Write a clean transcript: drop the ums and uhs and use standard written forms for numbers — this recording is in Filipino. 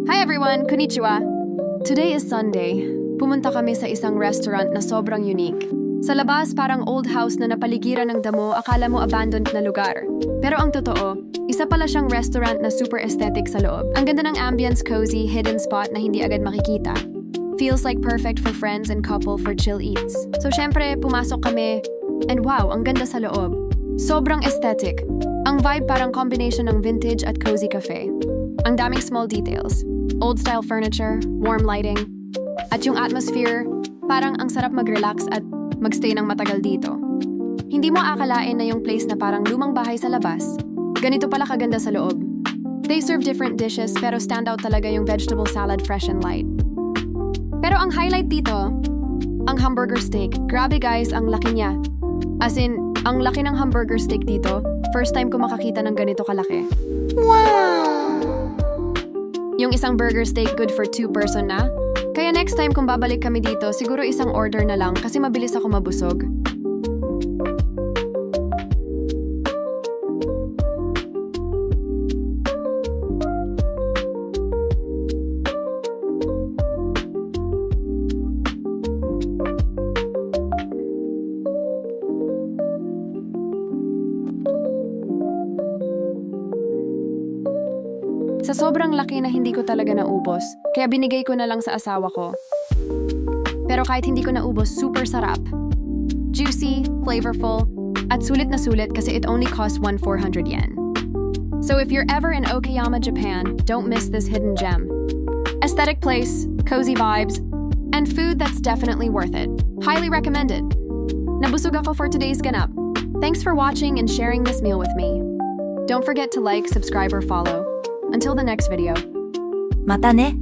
Hi everyone! Konnichiwa! Today is Sunday. Pumunta kami sa isang restaurant na sobrang unique. Sa labas, parang old house na napaligiran ng damo, akala mo abandoned na lugar. Pero ang totoo, isa pala siyang restaurant na super aesthetic sa loob. Ang ganda ng ambience, cozy, hidden spot na hindi agad makikita. Feels like perfect for friends and couple for chill eats. So syempre, pumasok kami, and wow, ang ganda sa loob. Sobrang aesthetic. Ang vibe parang combination ng vintage at cozy cafe. Ang daming small details. Old-style furniture, warm lighting, at yung atmosphere, parang ang sarap mag-relax at magstay ng matagal dito. Hindi mo akalain na yung place na parang lumang bahay sa labas, ganito pala kaganda sa loob. They serve different dishes pero stand out talaga yung vegetable salad fresh and light. Pero ang highlight dito, ang hamburger steak. Grabe guys, ang laki niya. As in, ang laki ng hamburger steak dito, first time ko makakita ng ganito kalaki. Wow! Yung isang burger steak good for 2-person na. Kaya next time kung babalik kami dito, siguro isang order na lang kasi mabilis ako mabusog. Sa sobrang laki na hindi ko talaga naubos, kaya binigay ko na lang sa asawa ko. Pero kahit hindi ko naubos, super sarap. Juicy, flavorful, at sulit na sulit kasi it only costs 1,400 yen. So if you're ever in Okayama, Japan, don't miss this hidden gem. Aesthetic place, cozy vibes, and food that's definitely worth it. Highly recommended. Nabusog ako for today's ganap. Thanks for watching and sharing this meal with me. Don't forget to like, subscribe, or follow. Until the next video. またね。